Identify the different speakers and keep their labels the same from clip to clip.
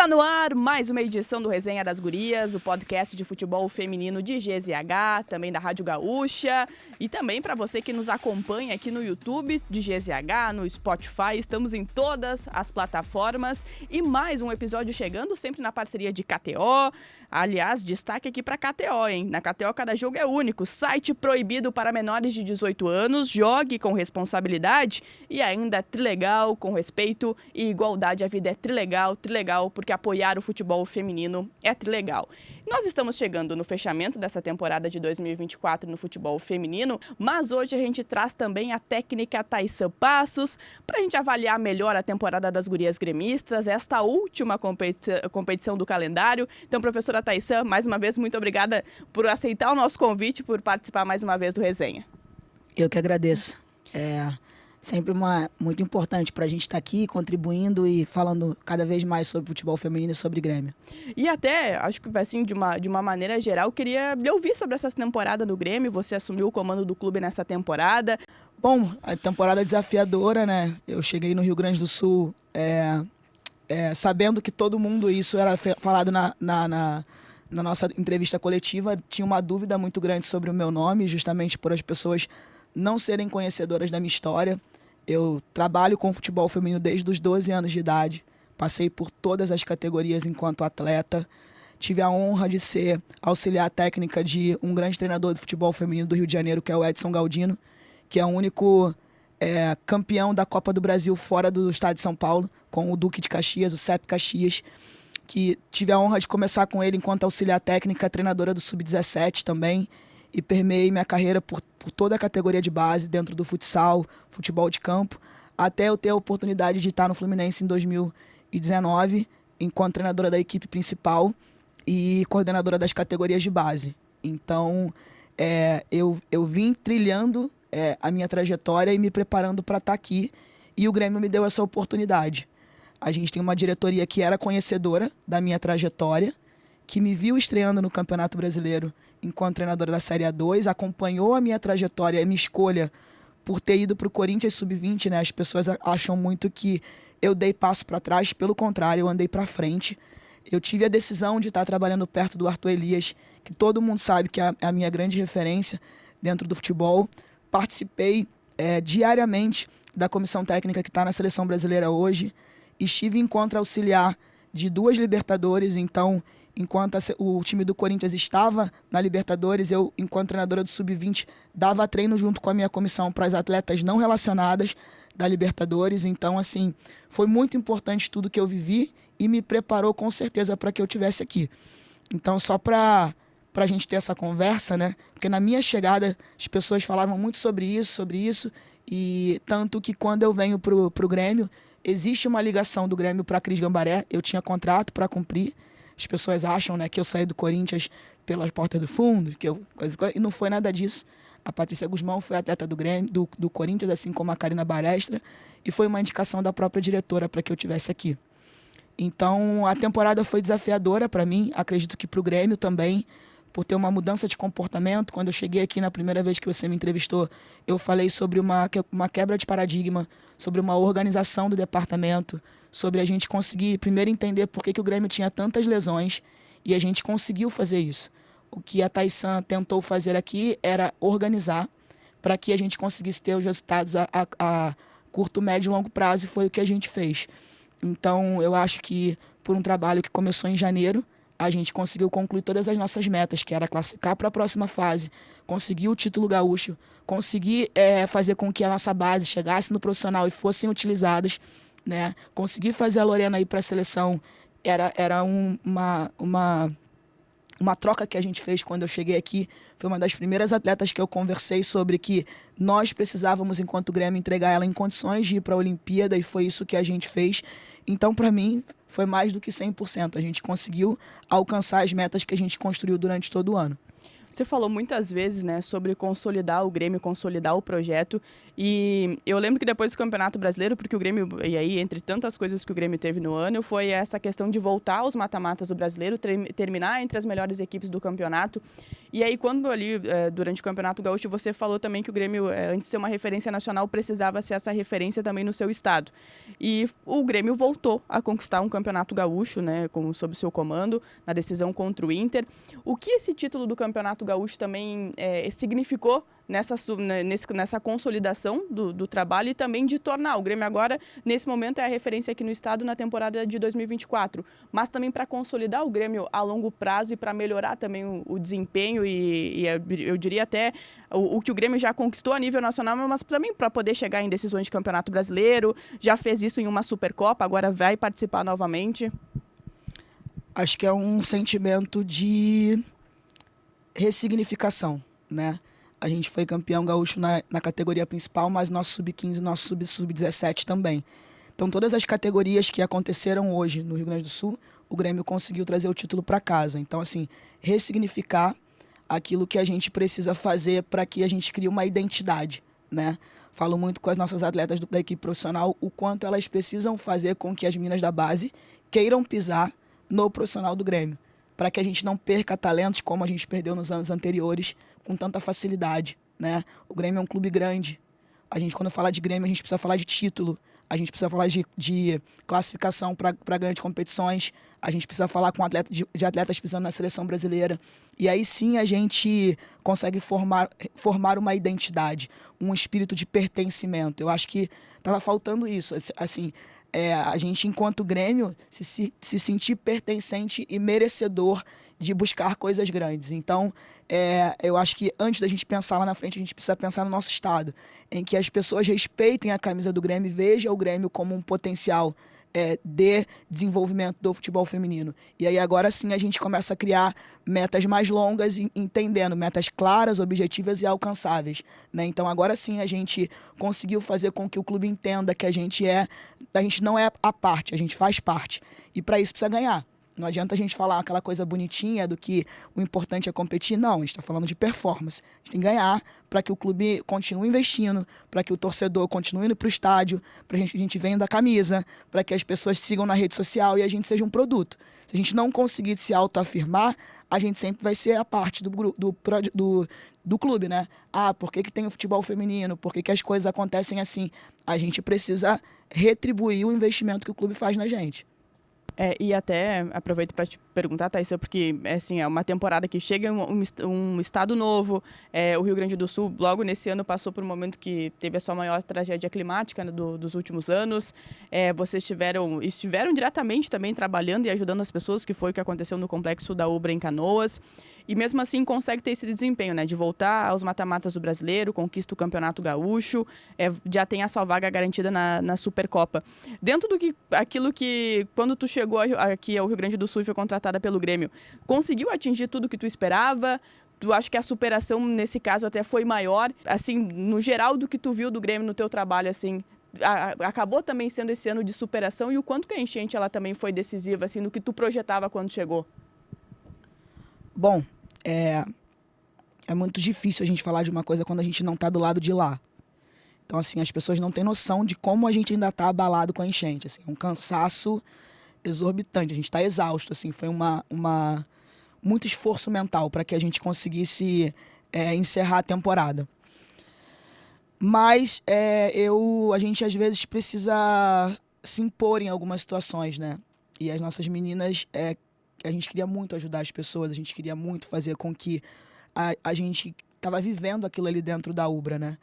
Speaker 1: Tá no ar mais uma edição do Resenha das Gurias, o podcast de futebol feminino de GZH, também da Rádio Gaúcha, e também para você que nos acompanha aqui no YouTube de GZH, no Spotify, estamos em todas as plataformas e mais um episódio chegando sempre na parceria de KTO. Aliás, destaque aqui para KTO, hein? Na KTO cada jogo é único, site proibido para menores de 18 anos, jogue com responsabilidade e ainda trilegal, com respeito e igualdade. A vida é trilegal, porque apoiar o futebol feminino é trilegal. Nós estamos chegando no fechamento dessa temporada de 2024 no futebol feminino, mas hoje a gente traz também a técnica Thaísa Passos para a gente avaliar melhor a temporada das gurias gremistas, esta última competição do calendário. Então, professora Thaísa, mais uma vez, muito obrigada por aceitar o nosso convite, por participar mais uma vez do Resenha.
Speaker 2: Eu que agradeço. É sempre muito importante para a gente estar aqui contribuindo e falando cada vez mais sobre futebol feminino e sobre Grêmio.
Speaker 1: E até, acho que assim, de uma maneira geral, queria lhe ouvir sobre essa temporada do Grêmio. Você assumiu o comando do clube nessa temporada.
Speaker 2: Bom, a temporada desafiadora, né? Eu cheguei no Rio Grande do Sul sabendo que todo mundo, isso era falado na nossa entrevista coletiva, tinha uma dúvida muito grande sobre o meu nome, justamente por as pessoas não serem conhecedoras da minha história. Eu trabalho com futebol feminino desde os 12 anos de idade, passei por todas as categorias enquanto atleta, tive a honra de ser auxiliar técnica de um grande treinador de futebol feminino do Rio de Janeiro, que é o Edson Galdino, que é o único campeão da Copa do Brasil fora do estado de São Paulo, com o Duque de Caxias, o CEP Caxias, que tive a honra de começar com ele enquanto auxiliar técnica, treinadora do Sub-17 também, e permeei minha carreira por toda a categoria de base, dentro do futsal, futebol de campo, até eu ter a oportunidade de estar no Fluminense em 2019, enquanto treinadora da equipe principal e coordenadora das categorias de base. Então, eu vim trilhando a minha trajetória e me preparando para estar aqui, e o Grêmio me deu essa oportunidade. A gente tem uma diretoria que era conhecedora da minha trajetória, que me viu estreando no Campeonato Brasileiro enquanto treinadora da Série A2, acompanhou a minha trajetória e a minha escolha por ter ido para o Corinthians Sub-20, né? As pessoas acham muito que eu dei passo para trás, pelo contrário, eu andei para frente. Eu tive a decisão de estar trabalhando perto do Arthur Elias, que todo mundo sabe que é a minha grande referência dentro do futebol. Participei diariamente da comissão técnica que está na Seleção Brasileira hoje, estive enquanto auxiliar de 2 Libertadores, então, enquanto o time do Corinthians estava na Libertadores, eu, enquanto treinadora do Sub-20, dava treino junto com a minha comissão para as atletas não relacionadas da Libertadores. Então, assim, foi muito importante tudo que eu vivi e me preparou com certeza para que eu estivesse aqui. Então, só para a gente ter essa conversa, né? Porque na minha chegada as pessoas falavam muito sobre isso, e tanto que quando eu venho pro Grêmio, existe uma ligação do Grêmio para a Cris Gambaré, eu tinha contrato para cumprir. As pessoas acham, né, que eu saí do Corinthians pelas portas do fundo, e não foi nada disso. A Patrícia Guzmão foi atleta do Grêmio, do Corinthians, assim como a Karina Balestra, e foi uma indicação da própria diretora para que eu estivesse aqui. Então, a temporada foi desafiadora para mim, acredito que para o Grêmio também, por ter uma mudança de comportamento. Quando eu cheguei aqui na primeira vez que você me entrevistou, eu falei sobre uma quebra de paradigma, sobre uma organização do departamento, sobre a gente conseguir primeiro entender por que o Grêmio tinha tantas lesões, e a gente conseguiu fazer isso. O que a Thaísa tentou fazer aqui era organizar para que a gente conseguisse ter os resultados a curto, médio e longo prazo, e foi o que a gente fez. Então, eu acho que por um trabalho que começou em janeiro, a gente conseguiu concluir todas as nossas metas, que era classificar para a próxima fase, conseguir o título gaúcho, conseguir fazer com que a nossa base chegasse no profissional e fossem utilizadas, né? Conseguir fazer a Lorena ir para a seleção era uma troca que a gente fez quando eu cheguei aqui. Foi uma das primeiras atletas que eu conversei sobre que nós precisávamos, enquanto Grêmio, entregar ela em condições de ir para a Olimpíada, e foi isso que a gente fez. Então, para mim, foi mais do que 100%. A gente conseguiu alcançar as metas que a gente construiu durante todo o ano.
Speaker 1: Você falou muitas vezes, né, sobre consolidar o Grêmio, consolidar o projeto. E eu lembro que depois do Campeonato Brasileiro, porque o Grêmio, e aí, entre tantas coisas que o Grêmio teve no ano, foi essa questão de voltar aos mata-matas do Brasileiro, terminar entre as melhores equipes do campeonato. E aí, quando ali, durante o Campeonato Gaúcho, você falou também que o Grêmio, antes de ser uma referência nacional, precisava ser essa referência também no seu estado. E o Grêmio voltou a conquistar um Campeonato Gaúcho, né, sob seu comando, na decisão contra o Inter. O que esse título do Campeonato Gaúcho também significou nessa consolidação do trabalho e também de tornar o Grêmio agora, nesse momento, é a referência aqui no estado na temporada de 2024, mas também para consolidar o Grêmio a longo prazo e para melhorar também o desempenho e eu diria até o que o Grêmio já conquistou a nível nacional, mas também para poder chegar em decisões de Campeonato Brasileiro, já fez isso em uma Supercopa, agora vai participar novamente.
Speaker 2: Acho que é um sentimento de ressignificação, né? A gente foi campeão gaúcho na categoria principal, mas nosso sub-15 e nosso sub-17 também. Então, todas as categorias que aconteceram hoje no Rio Grande do Sul, o Grêmio conseguiu trazer o título para casa. Então, assim, ressignificar aquilo que a gente precisa fazer para que a gente crie uma identidade, né? Falo muito com as nossas atletas da equipe profissional o quanto elas precisam fazer com que as meninas da base queiram pisar no profissional do Grêmio, para que a gente não perca talentos como a gente perdeu nos anos anteriores com tanta facilidade, né? O Grêmio é um clube grande. A gente, quando fala de Grêmio, a gente precisa falar de título, a gente precisa falar de classificação para grandes competições, a gente precisa falar de atletas pisando na seleção brasileira. E aí sim a gente consegue formar uma identidade, um espírito de pertencimento. Eu acho que estava faltando isso, assim, a gente, enquanto Grêmio, se sentir pertencente e merecedor de buscar coisas grandes. Então, eu acho que antes da gente pensar lá na frente, a gente precisa pensar no nosso estado, em que as pessoas respeitem a camisa do Grêmio e vejam o Grêmio como um potencial de desenvolvimento do futebol feminino. E aí agora sim a gente começa a criar metas mais longas, entendendo, metas claras, objetivas e alcançáveis, né? Então agora sim a gente conseguiu fazer com que o clube entenda que a gente não é a parte, a gente faz parte. E para isso precisa ganhar. Não adianta a gente falar aquela coisa bonitinha do que o importante é competir. Não, a gente está falando de performance. A gente tem que ganhar para que o clube continue investindo, para que o torcedor continue indo para o estádio, para que a gente venda a camisa, para que as pessoas sigam na rede social e a gente seja um produto. Se a gente não conseguir se autoafirmar, a gente sempre vai ser a parte do clube, né? Por que tem o futebol feminino? Por que as coisas acontecem assim? A gente precisa retribuir o investimento que o clube faz na gente.
Speaker 1: E até aproveito para te perguntar, Thaisa, porque assim, é uma temporada que chega um estado novo. O Rio Grande do Sul, logo nesse ano, passou por um momento que teve a sua maior tragédia climática, né, dos últimos anos. Vocês estiveram diretamente também trabalhando e ajudando as pessoas, que foi o que aconteceu no Complexo da Ubra em Canoas. E mesmo assim consegue ter esse desempenho, né, de voltar aos mata-matas do Brasileiro, conquista o Campeonato Gaúcho, já tem a sua vaga garantida na Supercopa. Dentro aquilo que, quando tu chegou aqui ao Rio Grande do Sul e foi contratada pelo Grêmio, conseguiu atingir tudo que tu esperava? Tu acha que a superação, nesse caso, até foi maior, assim, no geral, do que tu viu do Grêmio no teu trabalho, assim, acabou também sendo esse ano de superação, e o quanto que a enchente ela também foi decisiva, assim, no que tu projetava quando chegou?
Speaker 2: Bom, é muito difícil a gente falar de uma coisa quando a gente não está do lado de lá. Então, assim, as pessoas não têm noção de como a gente ainda está abalado com a enchente. Assim, um cansaço exorbitante, a gente está exausto. Assim, foi muito esforço mental para que a gente conseguisse encerrar a temporada. Mas a gente às vezes precisa se impor em algumas situações, né? E as nossas meninas, a gente queria muito ajudar as pessoas, a gente queria muito fazer com que a gente estava vivendo aquilo ali dentro da Ubra, né?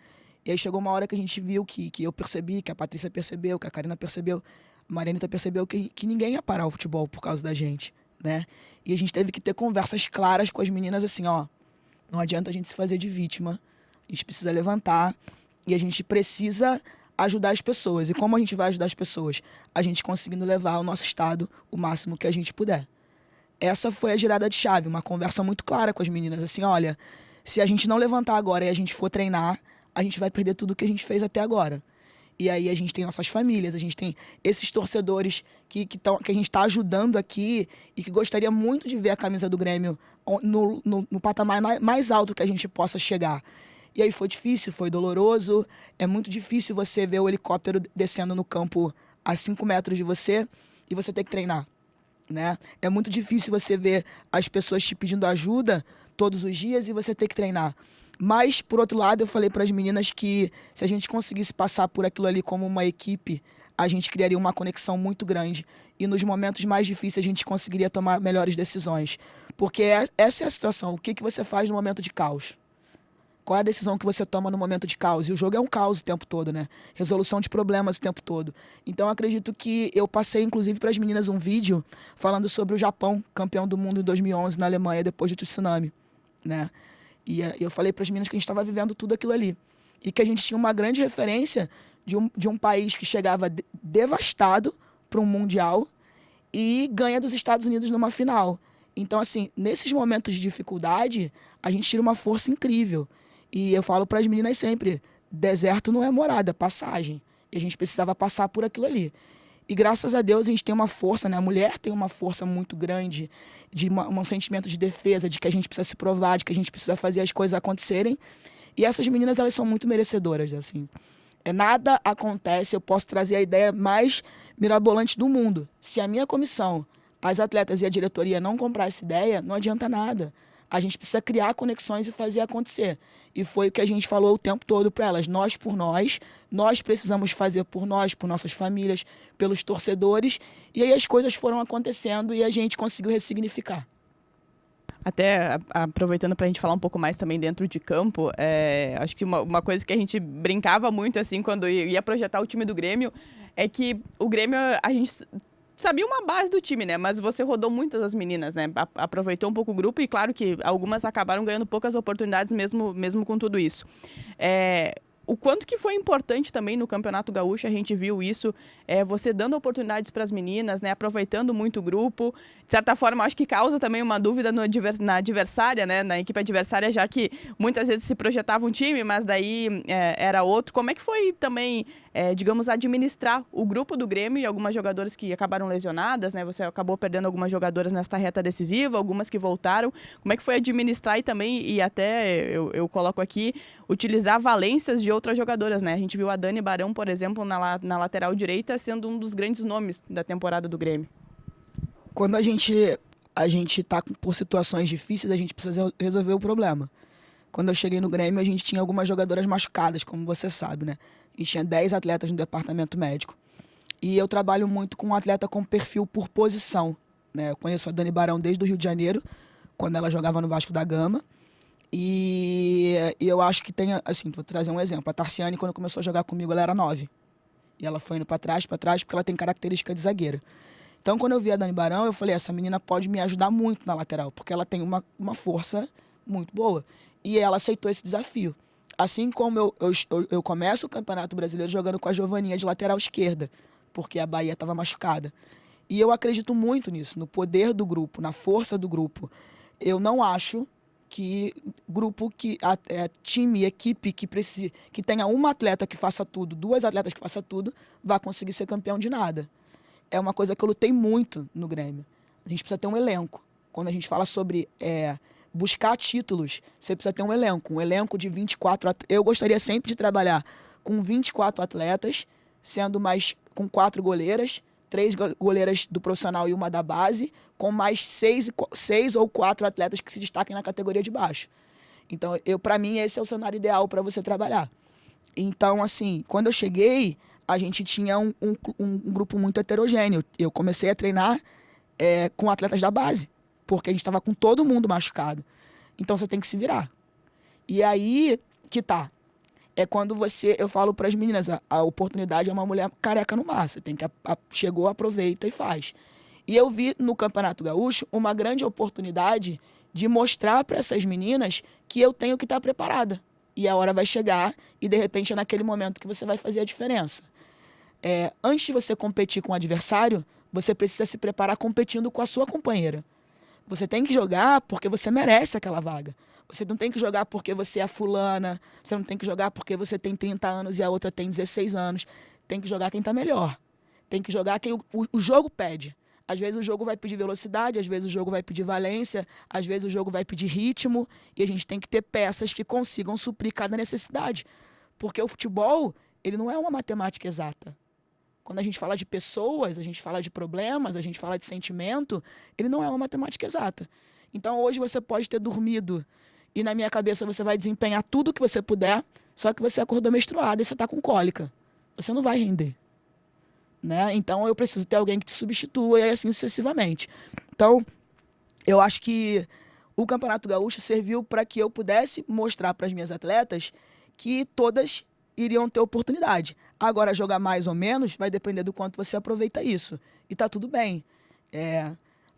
Speaker 2: E aí chegou uma hora que a gente viu, que eu percebi, que a Patrícia percebeu, que a Karina percebeu, a Marianita percebeu que ninguém ia parar o futebol por causa da gente, né? E a gente teve que ter conversas claras com as meninas assim, não adianta a gente se fazer de vítima, a gente precisa levantar e a gente precisa ajudar as pessoas. E como a gente vai ajudar as pessoas? A gente conseguindo levar ao nosso estado o máximo que a gente puder. Essa foi a girada de chave, uma conversa muito clara com as meninas, assim, olha, se a gente não levantar agora e a gente for treinar, a gente vai perder tudo que a gente fez até agora. E aí a gente tem nossas famílias, a gente tem esses torcedores que a gente está ajudando aqui e que gostaria muito de ver a camisa do Grêmio no patamar mais alto que a gente possa chegar. E aí foi difícil, foi doloroso, é muito difícil você ver o helicóptero descendo no campo a 5 metros de você e você ter que treinar, né? É muito difícil você ver as pessoas te pedindo ajuda todos os dias e você ter que treinar. Mas, por outro lado, eu falei para as meninas que se a gente conseguisse passar por aquilo ali como uma equipe, a gente criaria uma conexão muito grande. E nos momentos mais difíceis a gente conseguiria tomar melhores decisões. Porque essa é a situação. O que você faz no momento de caos? Qual é a decisão que você toma no momento de caos? E o jogo é um caos o tempo todo, né? Resolução de problemas o tempo todo. Então, eu acredito que eu passei, inclusive, para as meninas um vídeo falando sobre o Japão, campeão do mundo em 2011 na Alemanha, depois do tsunami, né? E eu falei para as meninas que a gente estava vivendo tudo aquilo ali. E que a gente tinha uma grande referência de um país que chegava devastado para um Mundial e ganha dos Estados Unidos numa final. Então, assim, nesses momentos de dificuldade, a gente tira uma força incrível. E eu falo para as meninas sempre, deserto não é morada, é passagem. E a gente precisava passar por aquilo ali. E graças a Deus a gente tem uma força, né? A mulher tem uma força muito grande, de um sentimento de defesa, de que a gente precisa se provar, de que a gente precisa fazer as coisas acontecerem. E essas meninas, elas são muito merecedoras, assim. Nada acontece, eu posso trazer a ideia mais mirabolante do mundo. Se a minha comissão, as atletas e a diretoria não comprar essa ideia, não adianta nada. A gente precisa criar conexões e fazer acontecer. E foi o que a gente falou o tempo todo para elas. Nós por nós precisamos fazer por nós, por nossas famílias, pelos torcedores. E aí as coisas foram acontecendo e a gente conseguiu ressignificar.
Speaker 1: Até aproveitando para a gente falar um pouco mais também dentro de campo, acho que uma coisa que a gente brincava muito assim quando ia projetar o time do Grêmio é que o Grêmio, a gente sabia uma base do time, né? Mas você rodou muitas das meninas, né? Aproveitou um pouco o grupo e claro que algumas acabaram ganhando poucas oportunidades mesmo com tudo isso. O quanto que foi importante também no Campeonato Gaúcho, a gente viu isso, você dando oportunidades para as meninas, né, aproveitando muito o grupo. De certa forma, acho que causa também uma dúvida na adversária, né, na equipe adversária, já que muitas vezes se projetava um time, mas daí era outro. Como é que foi também, digamos, administrar o grupo do Grêmio e algumas jogadoras que acabaram lesionadas, né? Você acabou perdendo algumas jogadoras nesta reta decisiva, algumas que voltaram. Como é que foi administrar e também, e até eu coloco aqui, utilizar valências de outras jogadoras, né? A gente viu a Dani Barão, por exemplo, na lateral direita, sendo um dos grandes nomes da temporada do Grêmio.
Speaker 2: Quando a gente tá por situações difíceis, a gente precisa resolver o problema. Quando eu cheguei no Grêmio, a gente tinha algumas jogadoras machucadas, como você sabe, né? A gente tinha 10 atletas no departamento médico. E eu trabalho muito com um atleta com perfil por posição, né? Eu conheço a Dani Barão desde o Rio de Janeiro, quando ela jogava no Vasco da Gama. E eu acho que tem, assim, vou trazer um exemplo. A Tarciane, quando começou a jogar comigo, ela era 9. E ela foi indo pra trás, porque ela tem característica de zagueira. Então, quando eu vi a Dani Barão, eu falei, essa menina pode me ajudar muito na lateral, porque ela tem uma força muito boa. E ela aceitou esse desafio. Assim como eu começo o Campeonato Brasileiro jogando com a Giovaninha de lateral esquerda, porque a Bahia estava machucada. E eu acredito muito nisso, no poder do grupo, na força do grupo. Eu não acho que time, equipe que tenha uma atleta que faça tudo, 2 atletas que façam tudo, vai conseguir ser campeão de nada. É uma coisa que eu lutei muito no Grêmio. A gente precisa ter um elenco. Quando a gente fala sobre buscar títulos, você precisa ter um elenco de 24 atletas. Eu gostaria sempre de trabalhar com 24 atletas, sendo mais com 4 goleiras, 3 goleiras do profissional e uma da base, com mais 6 ou 4 atletas que se destaquem na categoria de baixo. Então, para mim, esse é o cenário ideal para você trabalhar. Então, assim, quando eu cheguei, a gente tinha um grupo muito heterogêneo. Eu comecei a treinar com atletas da base, porque a gente estava com todo mundo machucado. Então, você tem que se virar. E aí que tá. É quando eu falo para as meninas, a oportunidade é uma mulher careca no mar. Você tem que, chegou, aproveita e faz. E eu vi no Campeonato Gaúcho uma grande oportunidade de mostrar para essas meninas que eu tenho que estar preparada. E a hora vai chegar e, de repente, é naquele momento que você vai fazer a diferença. Antes de você competir com o adversário, você precisa se preparar competindo com a sua companheira. Você tem que jogar porque você merece aquela vaga. Você não tem que jogar porque você é fulana, você não tem que jogar porque você tem 30 anos e a outra tem 16 anos. Tem que jogar quem está melhor. Tem que jogar quem o jogo pede. Às vezes o jogo vai pedir velocidade, às vezes o jogo vai pedir valência, às vezes o jogo vai pedir ritmo, e a gente tem que ter peças que consigam suprir cada necessidade. Porque o futebol, ele não é uma matemática exata. Quando a gente fala de pessoas, a gente fala de problemas, a gente fala de sentimento, ele não é uma matemática exata. Então hoje você pode ter dormido e na minha cabeça você vai desempenhar tudo o que você puder, só que você acordou menstruada e você está com cólica. Você não vai render. Né? Então eu preciso ter alguém que te substitua e assim sucessivamente. Então, eu acho que o Campeonato Gaúcho serviu para que eu pudesse mostrar para as minhas atletas que todas iriam ter oportunidade. Agora, jogar mais ou menos vai depender do quanto você aproveita isso. E tá tudo bem.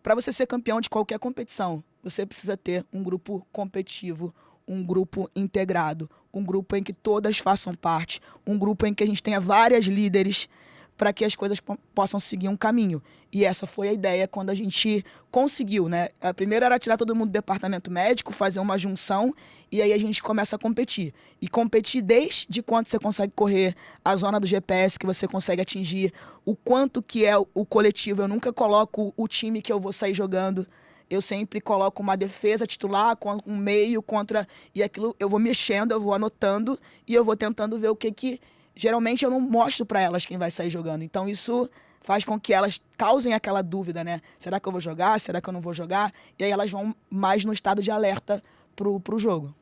Speaker 2: Para você ser campeão de qualquer competição, você precisa ter um grupo competitivo, um grupo integrado, um grupo em que todas façam parte, um grupo em que a gente tenha várias líderes, para que as coisas possam seguir um caminho. E essa foi a ideia quando a gente conseguiu, né? A primeira era tirar todo mundo do departamento médico, fazer uma junção, e aí a gente começa a competir. E competir desde quanto você consegue correr, a zona do GPS que você consegue atingir, o quanto que é o coletivo. Eu nunca coloco o time que eu vou sair jogando. Eu sempre coloco uma defesa titular, um meio contra... E aquilo eu vou mexendo, eu vou anotando, e eu vou tentando ver o que... Geralmente eu não mostro para elas quem vai sair jogando. Então isso faz com que elas causem aquela dúvida, né? Será que eu vou jogar? Será que eu não vou jogar? E aí elas vão mais no estado de alerta pro jogo.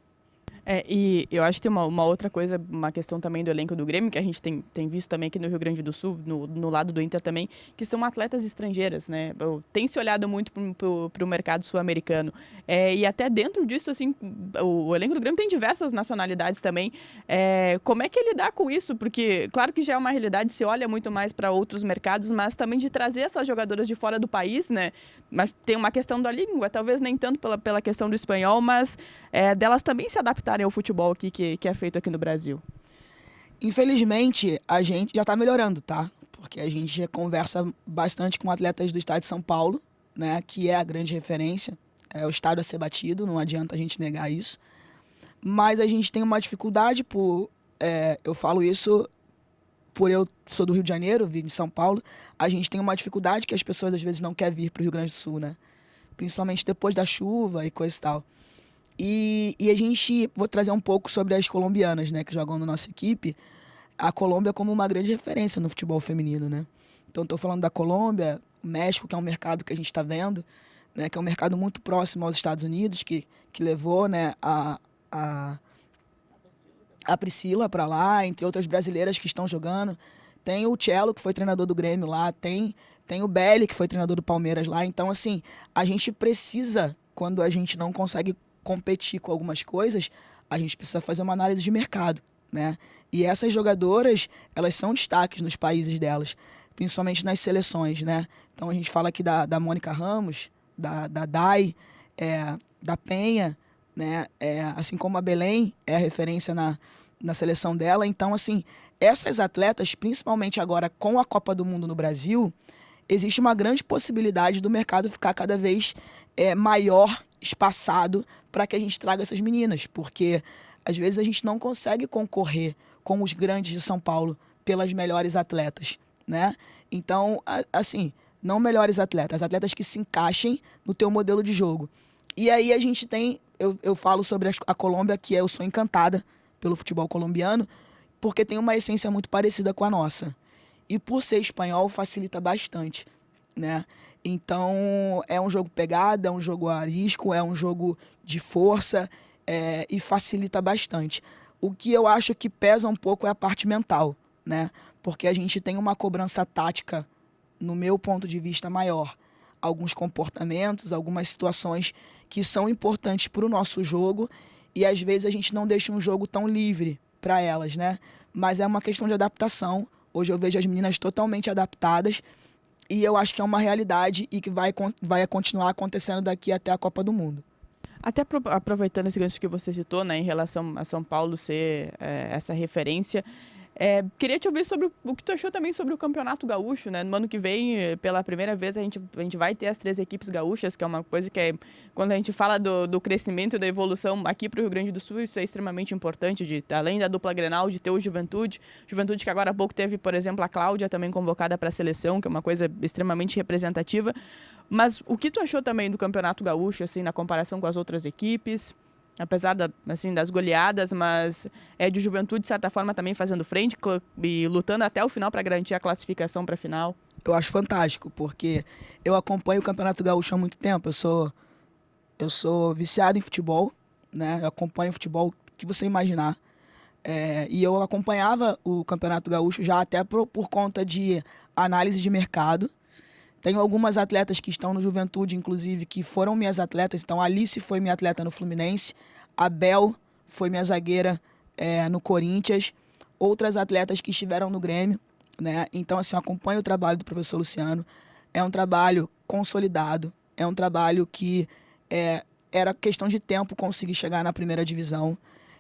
Speaker 1: E eu acho que tem uma outra coisa, uma questão também do elenco do Grêmio, que a gente tem visto também aqui no Rio Grande do Sul, no lado do Inter também, que são atletas estrangeiras, né? Tem se olhado muito pro mercado sul-americano. E até dentro disso, assim, o elenco do Grêmio tem diversas nacionalidades também. Como é que ele lidar com isso? Porque, claro que já é uma realidade, se olha muito mais para outros mercados, mas também de trazer essas jogadoras de fora do país, né? Mas tem uma questão da língua, talvez nem tanto pela questão do espanhol, mas delas também se adaptarem ao futebol aqui que é feito aqui no Brasil.
Speaker 2: Infelizmente, a gente já está melhorando, tá? Porque a gente já conversa bastante com atletas do estado de São Paulo, né? Que é a grande referência. É o estado a ser batido, não adianta a gente negar isso. Mas a gente tem uma dificuldade eu falo isso por eu sou do Rio de Janeiro, vim de São Paulo. A gente tem uma dificuldade que as pessoas às vezes não querem vir para o Rio Grande do Sul, né? Principalmente depois da chuva e coisa e tal. E a gente, vou trazer um pouco sobre as colombianas, né, que jogam na nossa equipe. A Colômbia como uma grande referência no futebol feminino, né? Então, estou falando da Colômbia, o México, que é um mercado que a gente está vendo, né, que é um mercado muito próximo aos Estados Unidos, que levou, né, a Priscila para lá, entre outras brasileiras que estão jogando. Tem o Cello, que foi treinador do Grêmio lá, tem o Belli, que foi treinador do Palmeiras lá. Então, assim, a gente precisa, quando a gente não consegue competir com algumas coisas, a gente precisa fazer uma análise de mercado, né? E essas jogadoras, elas são destaques nos países delas, principalmente nas seleções, né? Então a gente fala aqui da Mônica Ramos, da Dai, da Penha, né? Assim como a Belém é a referência na seleção dela. Então, assim, essas atletas, principalmente agora com a Copa do Mundo no Brasil, existe uma grande possibilidade do mercado ficar cada vez maior, espaçado, para que a gente traga essas meninas, porque às vezes a gente não consegue concorrer com os grandes de São Paulo pelas melhores atletas, né? Então, assim, não melhores atletas que se encaixem no teu modelo de jogo. E aí a gente tem, eu falo sobre a Colômbia, que eu sou encantada pelo futebol colombiano, porque tem uma essência muito parecida com a nossa. E por ser espanhol, facilita bastante, né? Então, é um jogo pegado, é um jogo a risco, é um jogo de força e facilita bastante. O que eu acho que pesa um pouco é a parte mental, né? Porque a gente tem uma cobrança tática, no meu ponto de vista, maior. Alguns comportamentos, algumas situações que são importantes para o nosso jogo e às vezes a gente não deixa um jogo tão livre para elas, né? Mas é uma questão de adaptação. Hoje eu vejo as meninas totalmente adaptadas e eu acho que é uma realidade e que vai continuar acontecendo daqui até a Copa do Mundo.
Speaker 1: Até aproveitando esse gancho que você citou, né, em relação a São Paulo ser essa referência, Queria te ouvir sobre o que tu achou também sobre o Campeonato Gaúcho, né? No ano que vem, pela primeira vez, a gente vai ter as 3 equipes gaúchas, que é uma coisa que quando a gente fala do crescimento e da evolução aqui para o Rio Grande do Sul, isso é extremamente importante, além da dupla Grenal, de ter o Juventude que agora há pouco teve, por exemplo, a Cláudia também convocada para a seleção, que é uma coisa extremamente representativa. Mas o que tu achou também do Campeonato Gaúcho, assim, na comparação com as outras equipes? Apesar das goleadas, mas de Juventude, de certa forma, também fazendo frente e lutando até o final para garantir a classificação para a final.
Speaker 2: Eu acho fantástico, porque eu acompanho o Campeonato Gaúcho há muito tempo. Eu sou viciado em futebol, né? Eu acompanho o futebol que você imaginar. E eu acompanhava o Campeonato Gaúcho já até por conta de análise de mercado. Tenho algumas atletas que estão no Juventude, inclusive, que foram minhas atletas. Então, a Alice foi minha atleta no Fluminense. A Bel foi minha zagueira no Corinthians. Outras atletas que estiveram no Grêmio, né? Então, assim, eu acompanho o trabalho do professor Luciano. É um trabalho consolidado. É um trabalho que era questão de tempo conseguir chegar na primeira divisão.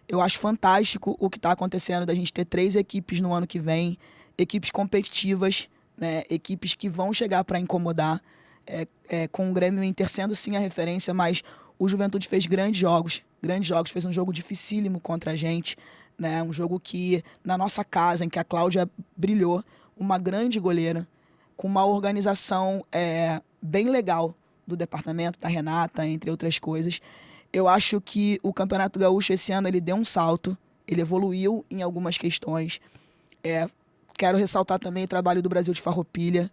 Speaker 2: Eu acho fantástico o que está acontecendo da gente ter 3 equipes no ano que vem. Equipes competitivas, né, equipes que vão chegar para incomodar, com o Grêmio Inter sendo sim a referência, mas o Juventude fez grandes jogos, fez um jogo dificílimo contra a gente, né, um jogo que na nossa casa, em que a Cláudia brilhou, uma grande goleira, com uma organização bem legal do departamento, da Renata, entre outras coisas. Eu acho que o Campeonato Gaúcho esse ano ele deu um salto, ele evoluiu em algumas questões. Quero ressaltar também o trabalho do Brasil de Farroupilha.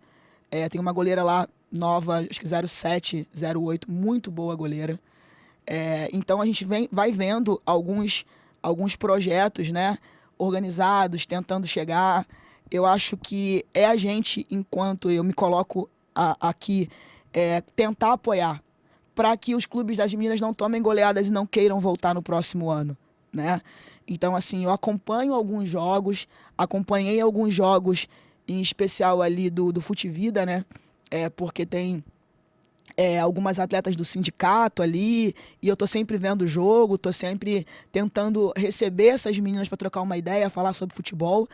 Speaker 2: Tem uma goleira lá nova, acho que 07, 08, muito boa goleira. Então a gente vai vendo alguns projetos, né, organizados, tentando chegar. Eu acho que a gente, enquanto eu me coloco aqui, tentar apoiar para que os clubes das meninas não tomem goleadas e não queiram voltar no próximo ano, né? Então, assim, eu acompanho alguns jogos, acompanhei alguns jogos, em especial ali do Futivida, né? Porque tem algumas atletas do sindicato ali, e eu tô sempre vendo o jogo, tô sempre tentando receber essas meninas para trocar uma ideia, falar sobre futebol.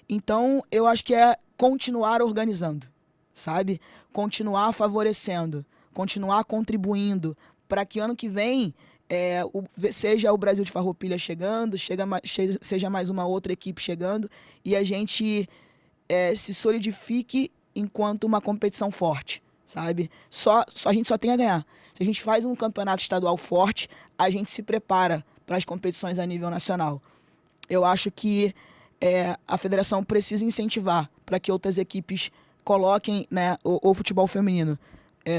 Speaker 2: Então, eu acho que é continuar organizando, sabe? Continuar favorecendo, continuar contribuindo para que ano que vem seja o Brasil de Farroupilha chegando, seja mais uma outra equipe chegando e a gente se solidifique enquanto uma competição forte, sabe? A gente só tem a ganhar. Se a gente faz um campeonato estadual forte, a gente se prepara para as competições a nível nacional. Eu acho que a federação precisa incentivar para que outras equipes coloquem, né, o futebol feminino.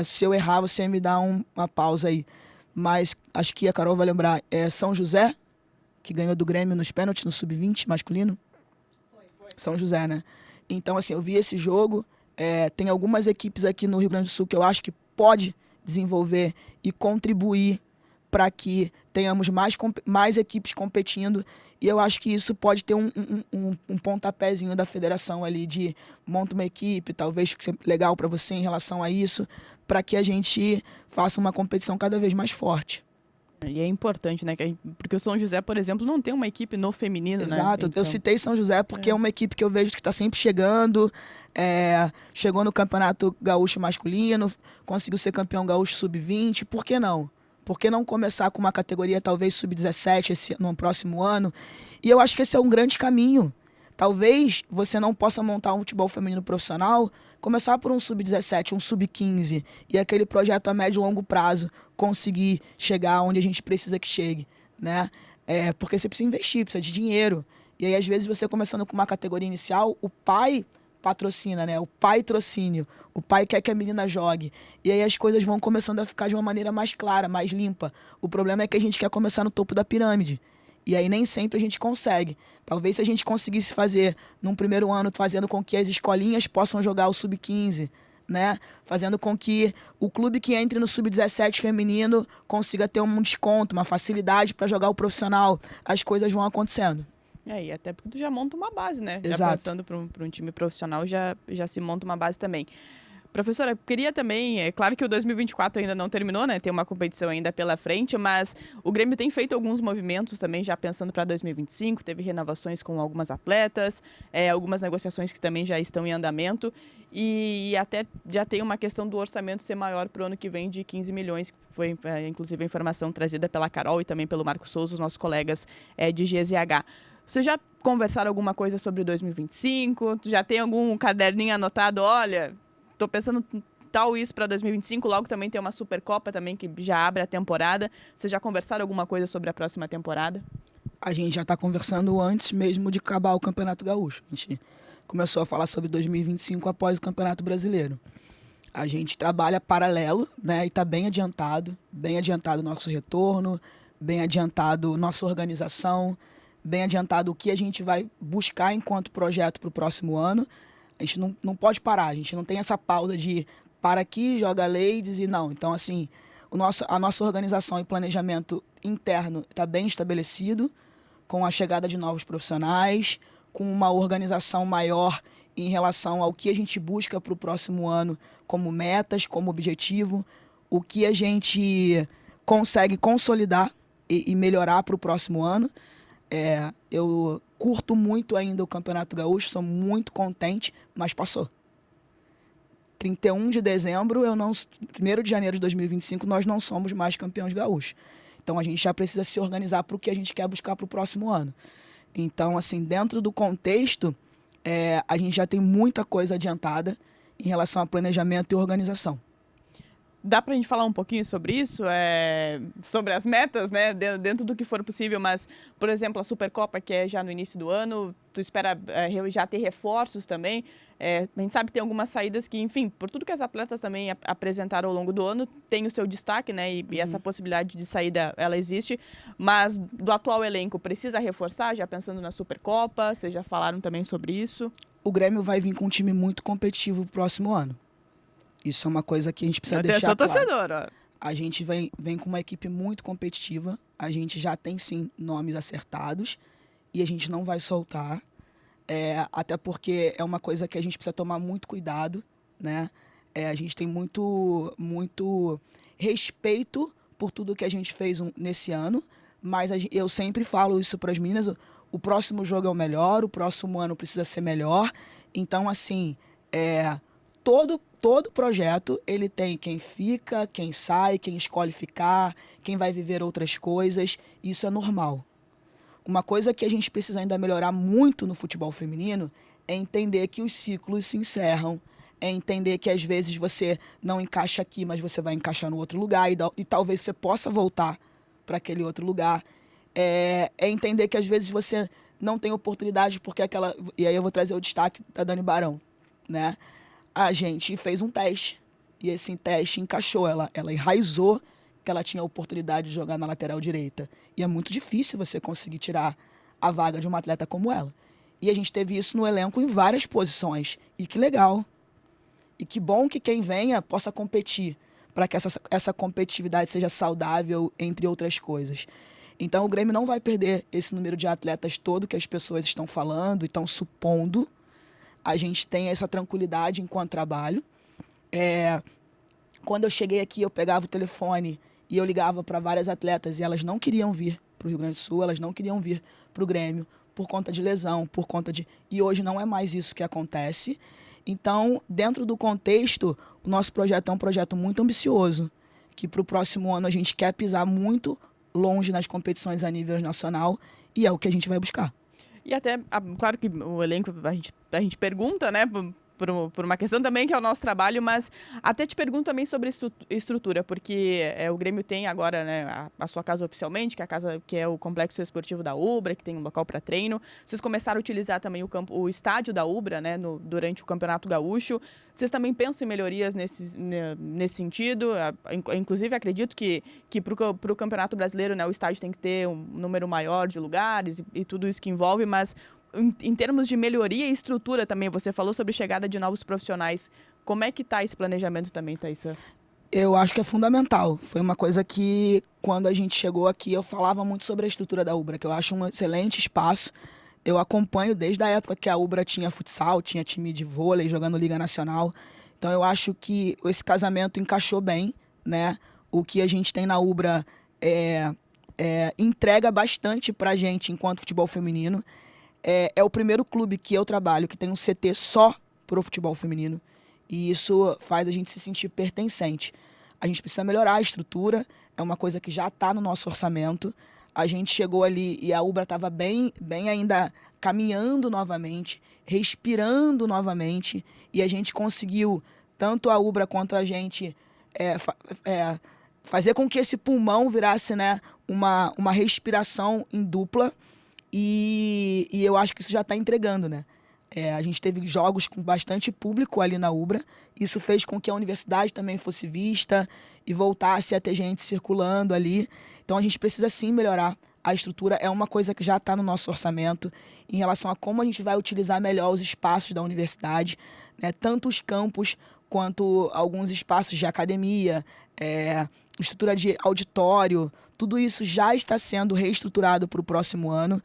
Speaker 2: Se eu errar, você me dá uma pausa aí. Mas acho que a Carol vai lembrar. São José, que ganhou do Grêmio nos pênaltis, no sub-20 masculino. Foi. São José, né? Então, assim, eu vi esse jogo. Tem algumas equipes aqui no Rio Grande do Sul que eu acho que pode desenvolver e contribuir para que tenhamos mais equipes competindo. E eu acho que isso pode ter um pontapézinho da federação ali de monta uma equipe, talvez fique legal para você em relação a isso, para que a gente faça uma competição cada vez mais forte.
Speaker 1: E é importante, né? Porque o São José, por exemplo, não tem uma equipe no feminino,
Speaker 2: Exato.
Speaker 1: né?
Speaker 2: Exato.
Speaker 1: Então...
Speaker 2: Eu citei São José porque é uma equipe que eu vejo que está sempre chegando. Chegou no Campeonato Gaúcho masculino, conseguiu ser campeão gaúcho sub-20. Por que não? Por que não começar com uma categoria talvez sub-17 no próximo ano? E eu acho que esse é um grande caminho. Talvez você não possa montar um futebol feminino profissional, começar por um sub-17, um sub-15 e aquele projeto a médio e longo prazo conseguir chegar onde a gente precisa que chegue, né? Porque você precisa investir, precisa de dinheiro. E aí, às vezes, você começando com uma categoria inicial, o pai patrocina, né? O pai trocínio. O pai quer que a menina jogue. E aí as coisas vão começando a ficar de uma maneira mais clara, mais limpa. O problema é que a gente quer começar no topo da pirâmide. E aí nem sempre a gente consegue. Talvez se a gente conseguisse fazer num primeiro ano, fazendo com que as escolinhas possam jogar o sub-15, né? Fazendo com que o clube que entre no sub-17 feminino consiga ter um desconto, uma facilidade para jogar o profissional. As coisas vão acontecendo.
Speaker 1: E até porque tu já monta uma base, né?
Speaker 2: Exato.
Speaker 1: Já passando para um time profissional, já se monta uma base também. Professora, eu queria também, é claro que o 2024 ainda não terminou, né? Tem uma competição ainda pela frente, mas o Grêmio tem feito alguns movimentos também, já pensando para 2025, teve renovações com algumas atletas, algumas negociações que também já estão em andamento, e até já tem uma questão do orçamento ser maior para o ano que vem de 15 milhões, que foi inclusive a informação trazida pela Carol e também pelo Marco Souza, os nossos colegas de GZH. Vocês já conversaram alguma coisa sobre 2025? Já tem algum caderninho anotado? Olha, tô pensando tal isso para 2025, logo também tem uma Supercopa também que já abre a temporada. Vocês já conversaram alguma coisa sobre a próxima temporada?
Speaker 2: A gente já está conversando antes mesmo de acabar o Campeonato Gaúcho. A gente começou a falar sobre 2025 após o Campeonato Brasileiro. A gente trabalha paralelo, né? E está bem adiantado o nosso retorno, bem adiantado nossa organização, bem adiantado o que a gente vai buscar enquanto projeto para o próximo ano. A gente não pode parar, a gente não tem essa pausa de para aqui, joga ladies e não. Então, assim, a nossa organização e planejamento interno está bem estabelecido, com a chegada de novos profissionais, com uma organização maior em relação ao que a gente busca para o próximo ano como metas, como objetivo, o que a gente consegue consolidar e melhorar para o próximo ano. Eu curto muito ainda o Campeonato Gaúcho, sou muito contente, mas passou. 31 de dezembro, 1º de janeiro de 2025, nós não somos mais campeões gaúchos. Então a gente já precisa se organizar para o que a gente quer buscar para o próximo ano. Então, assim, dentro do contexto, a gente já tem muita coisa adiantada em relação a planejamento e organização.
Speaker 1: Dá pra gente falar um pouquinho sobre isso? Sobre as metas, né? Dentro do que for possível, mas, por exemplo, a Supercopa, que é já no início do ano, tu espera já ter reforços também. A gente sabe que tem algumas saídas que, enfim, por tudo que as atletas também apresentaram ao longo do ano, tem o seu destaque, né? E essa possibilidade de saída, ela existe. Mas do atual elenco, precisa reforçar, já pensando na Supercopa? Vocês já falaram também sobre isso?
Speaker 2: O Grêmio vai vir com um time muito competitivo pro próximo ano. Isso é uma coisa que a gente precisa deixar claro.
Speaker 1: Torcedor, ó.
Speaker 2: A gente vem com uma equipe muito competitiva. A gente já tem, sim, nomes acertados. E a gente não vai soltar. Até porque é uma coisa que a gente precisa tomar muito cuidado, né? A gente tem muito respeito por tudo que a gente fez nesse ano. Mas eu sempre falo isso para as meninas. O próximo jogo é o melhor. O próximo ano precisa ser melhor. Então, assim, todo projeto, ele tem quem fica, quem sai, quem escolhe ficar, quem vai viver outras coisas. Isso é normal. Uma coisa que a gente precisa ainda melhorar muito no futebol feminino é entender que os ciclos se encerram, é entender que às vezes você não encaixa aqui, mas você vai encaixar no outro lugar e talvez você possa voltar para aquele outro lugar. É entender que às vezes você não tem oportunidade porque aquela... E aí eu vou trazer o destaque da Dani Barão, né? A gente fez um teste e esse teste encaixou, ela enraizou que ela tinha a oportunidade de jogar na lateral direita. E é muito difícil você conseguir tirar a vaga de uma atleta como ela. E a gente teve isso no elenco em várias posições. E que legal. E que bom que quem venha possa competir, para que essa competitividade seja saudável, entre outras coisas. Então o Grêmio não vai perder esse número de atletas todo que as pessoas estão falando e estão supondo. A gente tem essa tranquilidade enquanto trabalho. Quando eu cheguei aqui, eu pegava o telefone e eu ligava para várias atletas e elas não queriam vir para o Rio Grande do Sul, elas não queriam vir para o Grêmio por conta de lesão, por conta de... E hoje não é mais isso que acontece. Então, dentro do contexto, o nosso projeto é um projeto muito ambicioso, que para o próximo ano a gente quer pisar muito longe nas competições a nível nacional e é o que a gente vai buscar.
Speaker 1: E até, claro que o elenco, a gente pergunta, né, por uma questão também que é o nosso trabalho, mas até te pergunto também sobre estrutura, porque o Grêmio tem agora, né, a sua casa oficialmente, que é a casa que é o Complexo Esportivo da Ubra, que tem um local para treino. Vocês começaram a utilizar também o estádio da Ubra, né, durante o Campeonato Gaúcho. Vocês também pensam em melhorias nesse sentido? Inclusive, acredito que para o Campeonato Brasileiro, né, o estádio tem que ter um número maior de lugares e tudo isso que envolve, mas em termos de melhoria e estrutura também, você falou sobre chegada de novos profissionais. Como é que está esse planejamento também, Thaisa?
Speaker 2: Eu acho que é fundamental. Foi uma coisa que, quando a gente chegou aqui, eu falava muito sobre a estrutura da Ubra, que eu acho um excelente espaço. Eu acompanho desde a época que a Ubra tinha futsal, tinha time de vôlei, jogando Liga Nacional. Então eu acho que esse casamento encaixou bem, né? O que a gente tem na Ubra entrega bastante pra gente enquanto futebol feminino. É o primeiro clube que eu trabalho que tem um CT só pro futebol feminino. E isso faz a gente se sentir pertencente. A gente precisa melhorar a estrutura, é uma coisa que já está no nosso orçamento. A gente chegou ali e a Ubra estava bem ainda caminhando novamente, respirando novamente, e a gente conseguiu, tanto a Ubra quanto a gente, fazer com que esse pulmão virasse, né, uma respiração em dupla, e eu acho que isso já está entregando, né? A gente teve jogos com bastante público ali na Ubra. Isso fez com que a universidade também fosse vista e voltasse a ter gente circulando ali. Então a gente precisa sim melhorar. A estrutura é uma coisa que já está no nosso orçamento em relação a como a gente vai utilizar melhor os espaços da universidade, né? Tanto os campos quanto alguns espaços de academia, estrutura de auditório. Tudo isso já está sendo reestruturado para o próximo ano.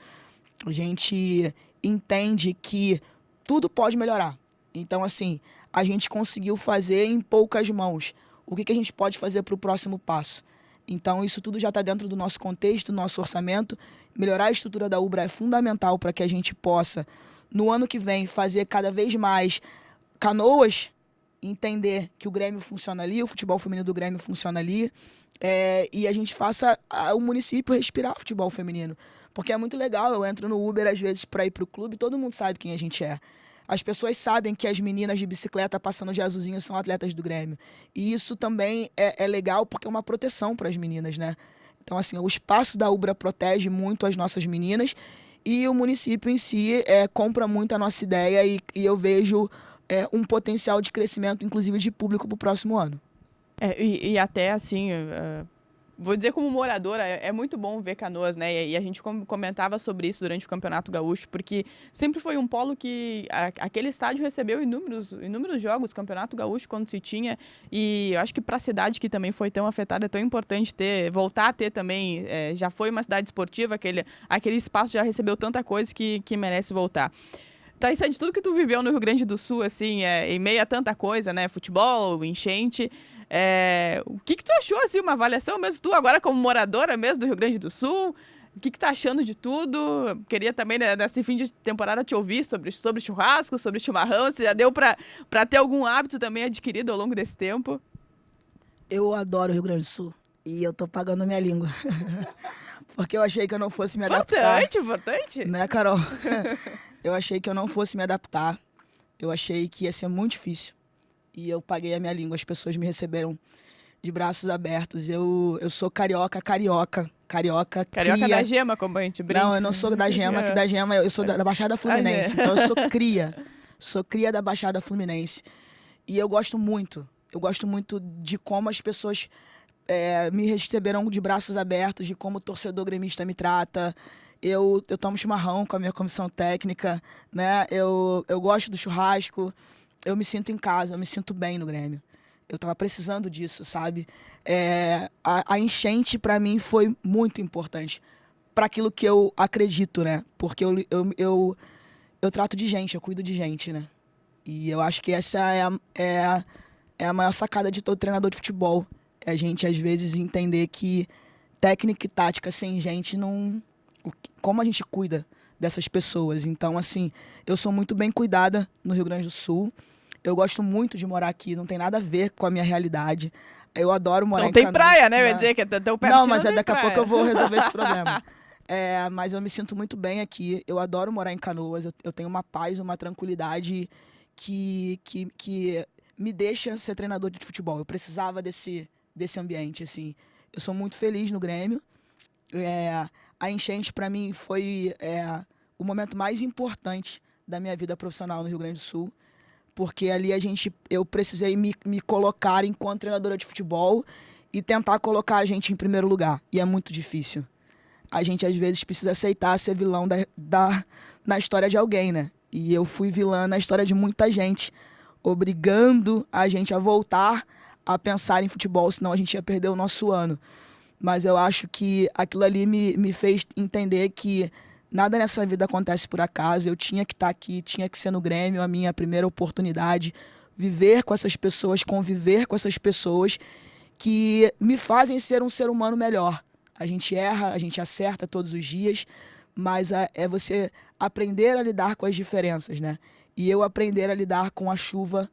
Speaker 2: A gente entende que tudo pode melhorar. Então, assim, a gente conseguiu fazer em poucas mãos. O que a gente pode fazer para o próximo passo? Então, isso tudo já está dentro do nosso contexto, do nosso orçamento. Melhorar a estrutura da Ubra é fundamental para que a gente possa, no ano que vem, fazer cada vez mais Canoas, entender que o Grêmio funciona ali, o futebol feminino do Grêmio funciona ali, e a gente faça o município respirar futebol feminino. Porque é muito legal, eu entro no Uber às vezes para ir pro clube, todo mundo sabe quem a gente é. As pessoas sabem que as meninas de bicicleta passando de azulzinho são atletas do Grêmio. E isso também é legal porque é uma proteção para as meninas, né? Então, assim, o espaço da Ubra protege muito as nossas meninas e o município em si compra muito a nossa ideia e eu vejo um potencial de crescimento, inclusive de público para o próximo ano.
Speaker 1: E até assim, vou dizer como moradora, é muito bom ver Canoas, né? E a gente comentava sobre isso durante o Campeonato Gaúcho, porque sempre foi um polo que aquele estádio recebeu inúmeros jogos, Campeonato Gaúcho, quando se tinha. E eu acho que para a cidade que também foi tão afetada, é tão importante voltar a ter também. Já foi uma cidade esportiva, aquele espaço já recebeu tanta coisa que merece voltar. Thaís, de tudo que tu viveu no Rio Grande do Sul, assim, em meio a tanta coisa, né? Futebol, enchente. O que tu achou, assim, uma avaliação mesmo? Tu agora como moradora mesmo do Rio Grande do Sul, o que tá achando de tudo? Queria também, né, nesse fim de temporada, te ouvir sobre churrasco, sobre chimarrão. Se já deu pra ter algum hábito também adquirido ao longo desse tempo?
Speaker 2: Eu adoro o Rio Grande do Sul e eu tô pagando minha língua. Porque eu achei que eu não fosse me adaptar.
Speaker 1: Importante.
Speaker 2: Né, Carol? Eu achei que eu não fosse me adaptar. Eu achei que ia ser muito difícil. E eu paguei a minha língua. As pessoas me receberam de braços abertos. Eu sou carioca.
Speaker 1: Carioca
Speaker 2: Cria.
Speaker 1: da Gema, como a gente brinca.
Speaker 2: Não, eu não sou da Gema, que da Gema eu sou da Baixada Fluminense. Então eu sou cria. Sou cria da Baixada Fluminense. E eu gosto muito de como as pessoas me receberam de braços abertos, de como o torcedor gremista me trata. Eu tomo chimarrão com a minha comissão técnica, né? Eu gosto do churrasco. Eu me sinto em casa, eu me sinto bem no Grêmio. Eu tava precisando disso, sabe? A enchente, para mim, foi muito importante para aquilo que eu acredito, né? Porque eu trato de gente, eu cuido de gente, né? E eu acho que essa é a maior sacada de todo treinador de futebol. É a gente, às vezes, entender que técnica e tática sem gente não... Como a gente cuida dessas pessoas. Então, assim, eu sou muito bem cuidada no Rio Grande do Sul. Eu gosto muito de morar aqui, não tem nada a ver com a minha realidade. Eu adoro morar em Canoas.
Speaker 1: Não tem praia, né? Vai dizer que é tão pertinho.
Speaker 2: Não, mas daqui a pouco eu vou resolver esse problema. Mas eu me sinto muito bem aqui. Eu adoro morar em Canoas. Eu tenho uma paz, uma tranquilidade que me deixa ser treinador de futebol. Eu precisava desse ambiente, assim. Eu sou muito feliz no Grêmio. A enchente, para mim, foi o momento mais importante da minha vida profissional no Rio Grande do Sul, porque ali eu precisei me colocar enquanto treinadora de futebol e tentar colocar a gente em primeiro lugar, e é muito difícil. A gente, às vezes, precisa aceitar ser vilão na história de alguém, né? E eu fui vilã na história de muita gente, obrigando a gente a voltar a pensar em futebol, senão a gente ia perder o nosso ano. Mas eu acho que aquilo ali me fez entender que nada nessa vida acontece por acaso. Eu tinha que estar aqui, tinha que ser no Grêmio, a minha primeira oportunidade. viver com essas pessoas, conviver com essas pessoas que me fazem ser um ser humano melhor. A gente erra, a gente acerta todos os dias, mas é você aprender a lidar com as diferenças, né? E eu aprender a lidar com a chuva,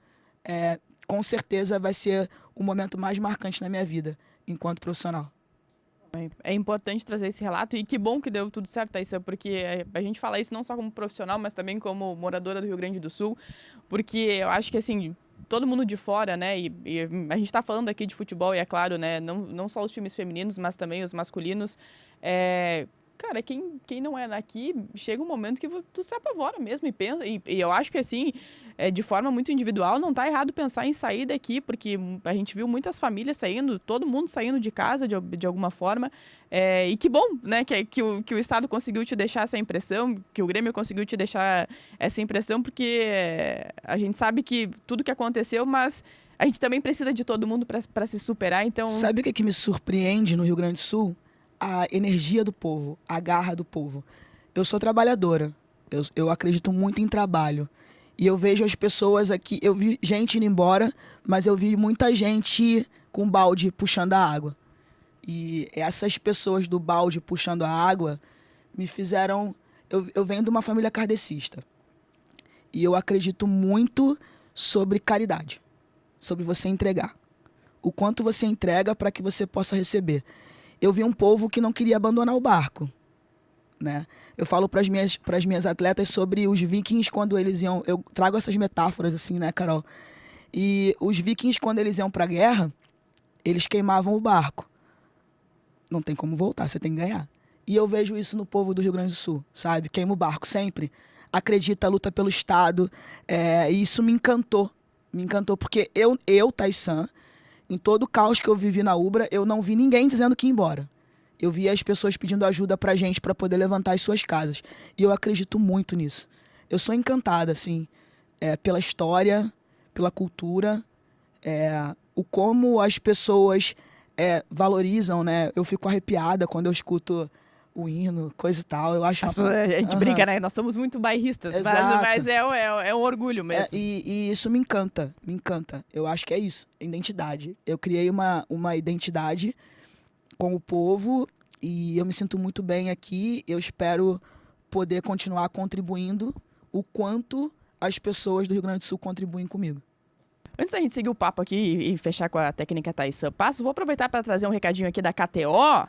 Speaker 2: com certeza vai ser o momento mais marcante na minha vida, enquanto profissional.
Speaker 1: É importante trazer esse relato e que bom que deu tudo certo, Thaisa, porque a gente fala isso não só como profissional, mas também como moradora do Rio Grande do Sul, porque eu acho que, assim, todo mundo de fora, né, e a gente está falando aqui de futebol e é claro, né, não só os times femininos, mas também os masculinos, cara, quem não é daqui, chega um momento que tu se apavora mesmo e pensa, e eu acho que, assim, de forma muito individual, não tá errado pensar em sair daqui, porque a gente viu muitas famílias saindo, todo mundo saindo de casa de alguma forma, e que bom, né, que o Estado conseguiu te deixar essa impressão, que o Grêmio conseguiu te deixar essa impressão, porque a gente sabe que tudo que aconteceu, mas a gente também precisa de todo mundo para se superar, então...
Speaker 2: Sabe o que me surpreende no Rio Grande do Sul? A energia do povo, a garra do povo. Eu sou trabalhadora, eu acredito muito em trabalho. E eu vejo as pessoas aqui, eu vi gente indo embora, mas eu vi muita gente com balde puxando a água. E essas pessoas do balde puxando a água me fizeram... Eu venho de uma família kardecista. E eu acredito muito sobre caridade, sobre você entregar. O quanto você entrega para que você possa receber. Eu vi um povo que não queria abandonar o barco, né? Eu falo para as minhas atletas sobre os vikings quando eles iam... Eu trago essas metáforas assim, né, Carol? E os vikings, quando eles iam para a guerra, eles queimavam o barco. Não tem como voltar, você tem que ganhar. E eu vejo isso no povo do Rio Grande do Sul, sabe? Queima o barco sempre. Acredita, luta pelo Estado. E isso me encantou. Me encantou porque eu Taysan, em todo o caos que eu vivi na Ubra, eu não vi ninguém dizendo que ia embora. Eu vi as pessoas pedindo ajuda pra gente para poder levantar as suas casas. E eu acredito muito nisso. Eu sou encantada, assim, pela história, pela cultura, o como as pessoas valorizam, né? Eu fico arrepiada quando eu escuto o hino, coisa e tal. Eu acho...
Speaker 1: A gente brinca, né? Nós somos muito bairristas, mas é um orgulho mesmo.
Speaker 2: E isso me encanta, me encanta. Eu acho que é isso, identidade. Eu criei uma identidade com o povo e eu me sinto muito bem aqui. Eu espero poder continuar contribuindo o quanto as pessoas do Rio Grande do Sul contribuem comigo.
Speaker 1: Antes da gente seguir o papo aqui e fechar com a técnica Thaisa Passos, vou aproveitar para trazer um recadinho aqui da KTO.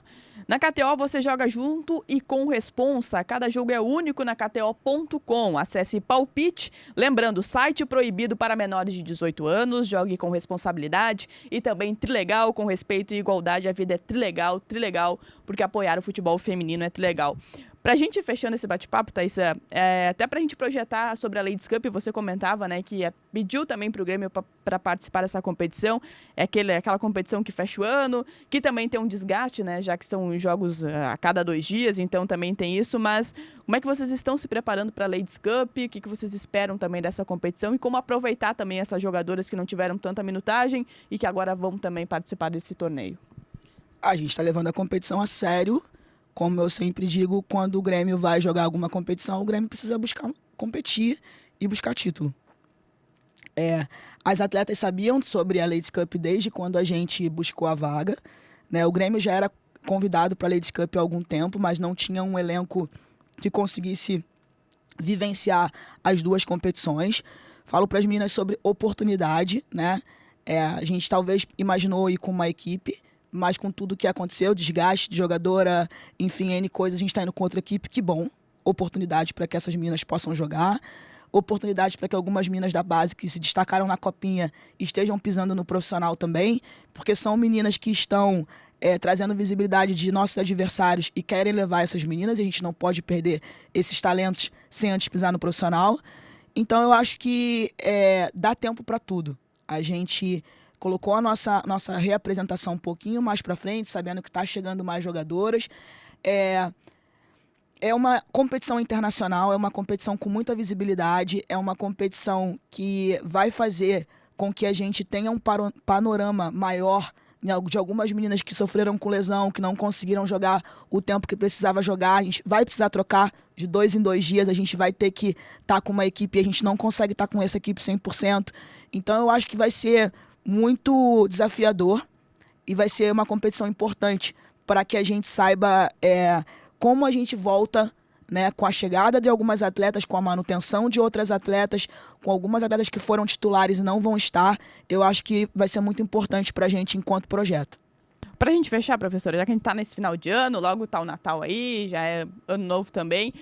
Speaker 1: Na KTO você joga junto e com responsa. Cada jogo é único na KTO.com. Acesse Palpite. Lembrando, site proibido para menores de 18 anos. Jogue com responsabilidade. E também Trilegal, com respeito e igualdade. A vida é Trilegal, porque apoiar o futebol feminino é Trilegal. Pra gente ir fechando esse bate-papo, Thaisa, até pra gente projetar sobre a Ladies Cup, você comentava, né, que pediu também pro Grêmio para participar dessa competição. É aquela competição que fecha o ano, que também tem um desgaste, né, já que são jogos a cada 2 dias, então também tem isso. Mas como é que vocês estão se preparando para a Ladies Cup? O que vocês esperam também dessa competição? E como aproveitar também essas jogadoras que não tiveram tanta minutagem e que agora vão também participar desse torneio?
Speaker 2: A gente está levando a competição a sério. Como eu sempre digo, quando o Grêmio vai jogar alguma competição, o Grêmio precisa competir e buscar título. As atletas sabiam sobre a Ladies Cup desde quando a gente buscou a vaga, né? O Grêmio já era convidado para a Ladies Cup há algum tempo, mas não tinha um elenco que conseguisse vivenciar as 2 competições. Falo para as meninas sobre oportunidade, né? A gente talvez imaginou ir com uma equipe, mas com tudo que aconteceu, desgaste de jogadora, enfim, N coisas, a gente está indo com outra equipe, que bom. Oportunidade para que essas meninas possam jogar, oportunidade para que algumas meninas da base que se destacaram na copinha estejam pisando no profissional também, porque são meninas que estão trazendo visibilidade de nossos adversários e querem levar essas meninas, e a gente não pode perder esses talentos sem antes pisar no profissional. Então eu acho que dá tempo para tudo. A gente colocou a nossa reapresentação um pouquinho mais para frente, sabendo que está chegando mais jogadoras. É uma competição internacional, é uma competição com muita visibilidade, é uma competição que vai fazer com que a gente tenha um panorama maior de algumas meninas que sofreram com lesão, que não conseguiram jogar o tempo que precisava jogar. A gente vai precisar trocar de 2 em 2 dias, a gente vai ter que estar com uma equipe e a gente não consegue estar com essa equipe 100%. Então eu acho que vai ser muito desafiador e vai ser uma competição importante para que a gente saiba como a gente volta, né, com a chegada de algumas atletas, com a manutenção de outras atletas, com algumas atletas que foram titulares e não vão estar. Eu acho que vai ser muito importante para a gente enquanto projeto.
Speaker 1: Para a gente fechar, professora, já que a gente está nesse final de ano, logo está o Natal aí, já é ano novo também,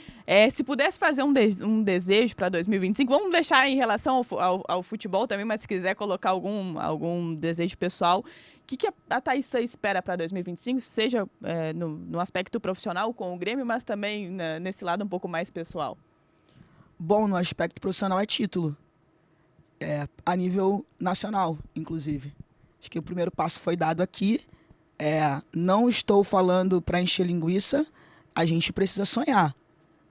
Speaker 1: se pudesse fazer um desejo para 2025, vamos deixar em relação ao futebol também, mas se quiser colocar algum desejo pessoal, o que a Thaíssa espera para 2025, seja no aspecto profissional com o Grêmio, mas também nesse lado um pouco mais pessoal?
Speaker 2: Bom, no aspecto profissional é título, a nível nacional, inclusive. Acho que o primeiro passo foi dado aqui. Não estou falando para encher linguiça, a gente precisa sonhar.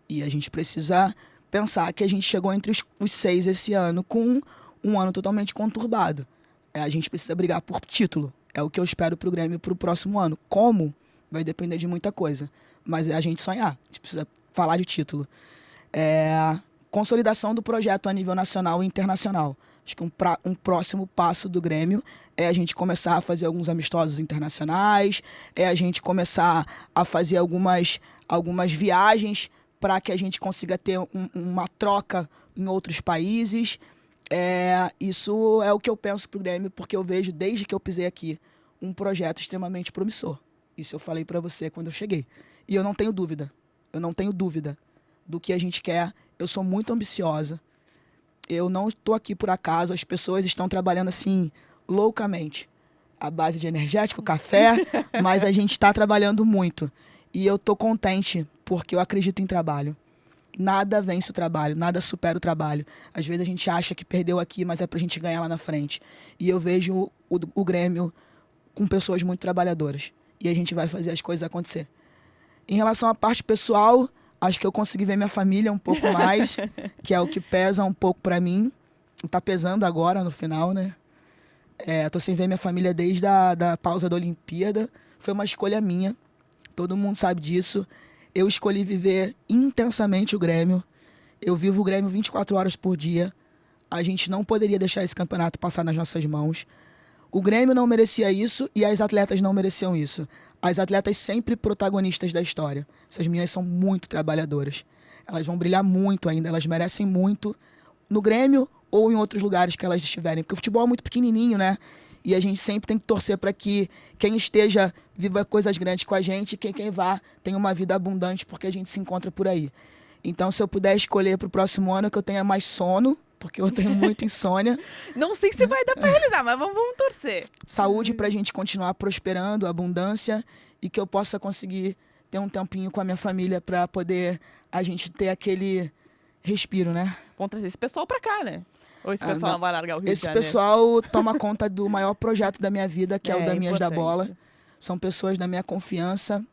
Speaker 2: E a gente precisa pensar que a gente chegou entre os 6 esse ano com um ano totalmente conturbado. A gente precisa brigar por título. É o que eu espero para o Grêmio para o próximo ano. Como? Vai depender de muita coisa. Mas é a gente sonhar. A gente precisa falar de título. Consolidação do projeto a nível nacional e internacional. Acho que um próximo passo do Grêmio é a gente começar a fazer alguns amistosos internacionais, é a gente começar a fazer algumas viagens para que a gente consiga ter uma troca em outros países. Isso é o que eu penso para o Grêmio, porque eu vejo, desde que eu pisei aqui, um projeto extremamente promissor. Isso eu falei para você quando eu cheguei. E eu não tenho dúvida do que a gente quer. Eu sou muito ambiciosa. Eu não estou aqui por acaso, as pessoas estão trabalhando assim, loucamente. À base de energético, café, mas a gente está trabalhando muito. E eu estou contente, porque eu acredito em trabalho. Nada vence o trabalho, nada supera o trabalho. Às vezes a gente acha que perdeu aqui, mas é pra gente ganhar lá na frente. E eu vejo o Grêmio com pessoas muito trabalhadoras. E a gente vai fazer as coisas acontecer. Em relação à parte pessoal, acho que eu consegui ver minha família um pouco mais, que é o que pesa um pouco pra mim. Tá pesando agora, no final, né? Tô sem ver minha família desde a pausa da Olimpíada. Foi uma escolha minha. Todo mundo sabe disso. Eu escolhi viver intensamente o Grêmio. Eu vivo o Grêmio 24 horas por dia. A gente não poderia deixar esse campeonato passar nas nossas mãos. O Grêmio não merecia isso e as atletas não mereciam isso. As atletas sempre protagonistas da história. Essas meninas são muito trabalhadoras. Elas vão brilhar muito ainda, elas merecem muito no Grêmio ou em outros lugares que elas estiverem. Porque o futebol é muito pequenininho, né? E a gente sempre tem que torcer para que quem esteja viva coisas grandes com a gente e que quem vá tenha uma vida abundante, porque a gente se encontra por aí. Então, se eu puder escolher para o próximo ano que eu tenha mais sono, porque eu tenho muita insônia.
Speaker 1: Não sei se vai dar para realizar, mas vamos torcer.
Speaker 2: Saúde para a gente continuar prosperando, abundância, e que eu possa conseguir ter um tempinho com a minha família para poder a gente ter aquele respiro, né?
Speaker 1: Vamos trazer esse pessoal para cá, né? Ou esse pessoal não vai largar o Rio de
Speaker 2: Esse
Speaker 1: Janeiro?
Speaker 2: pessoal toma conta do maior projeto da minha vida, que é o Daminhas da Bola.
Speaker 1: importante.
Speaker 2: São pessoas da minha confiança.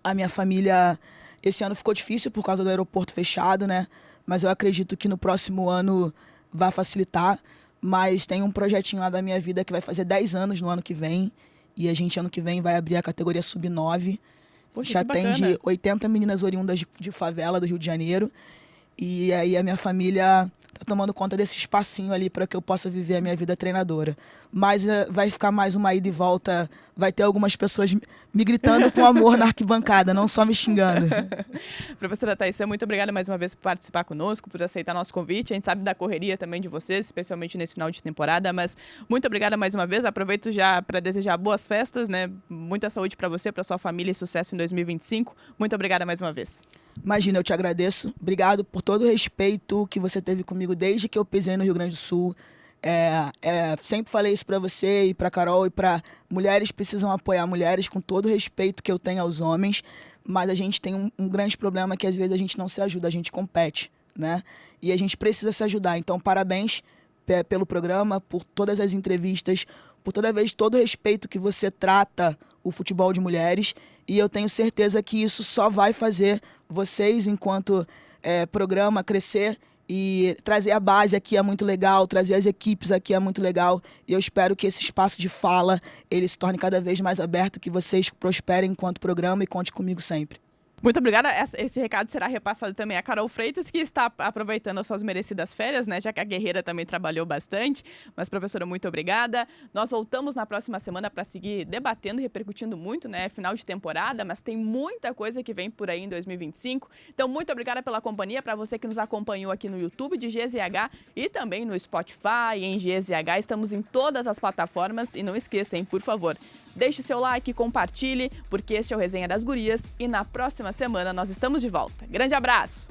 Speaker 2: A minha família, esse ano ficou difícil por causa do aeroporto fechado, né? Mas eu acredito que no próximo ano vai facilitar. Mas tem um projetinho lá da minha vida que vai fazer 10 anos no ano que vem. E a gente, ano que vem, vai abrir a categoria Sub-9.
Speaker 1: Poxa,
Speaker 2: Já
Speaker 1: que bacana.
Speaker 2: atende 80 meninas oriundas de favela do Rio de Janeiro. E aí a minha família tá tomando conta desse espacinho ali para que eu possa viver a minha vida treinadora. Mas vai ficar mais uma ida e volta, vai ter algumas pessoas me gritando com amor na arquibancada, não só me xingando.
Speaker 1: Professora Thaíssa, muito obrigada mais uma vez por participar conosco, por aceitar nosso convite. A gente sabe da correria também de vocês, especialmente nesse final de temporada, mas muito obrigada mais uma vez. Aproveito já para desejar boas festas, né? Muita saúde para você, para sua família e sucesso em 2025. Muito obrigada mais uma vez.
Speaker 2: Imagina, eu te agradeço. Obrigado por todo o respeito que você teve comigo desde que eu pisei no Rio Grande do Sul. Sempre falei isso pra você e pra Carol e pra mulheres precisam apoiar mulheres com todo o respeito que eu tenho aos homens, mas a gente tem um grande problema que às vezes a gente não se ajuda, a gente compete, né? E a gente precisa se ajudar. Então, parabéns pelo programa, por todas as entrevistas, por todo o respeito que você trata o futebol de mulheres, e eu tenho certeza que isso só vai fazer vocês, enquanto programa, crescer E trazer a base aqui é muito legal, trazer as equipes aqui é muito legal. E eu espero que esse espaço de fala ele se torne cada vez mais aberto, que vocês prosperem enquanto programa e conte comigo sempre.
Speaker 1: Muito obrigada. Esse recado será repassado também a Carol Freitas, que está aproveitando as suas merecidas férias, né? Já que a Guerreira também trabalhou bastante. Mas, professora, muito obrigada. Nós voltamos na próxima semana para seguir debatendo e repercutindo muito, né? Final de temporada, mas tem muita coisa que vem por aí em 2025. Então, muito obrigada pela companhia, para você que nos acompanhou aqui no YouTube de GZH e também no Spotify, em GZH. Estamos em todas as plataformas e não esqueça, hein, por favor, deixe o seu like, compartilhe, porque este é o Resenha das Gurias e na próxima semana nós estamos de volta. Grande abraço!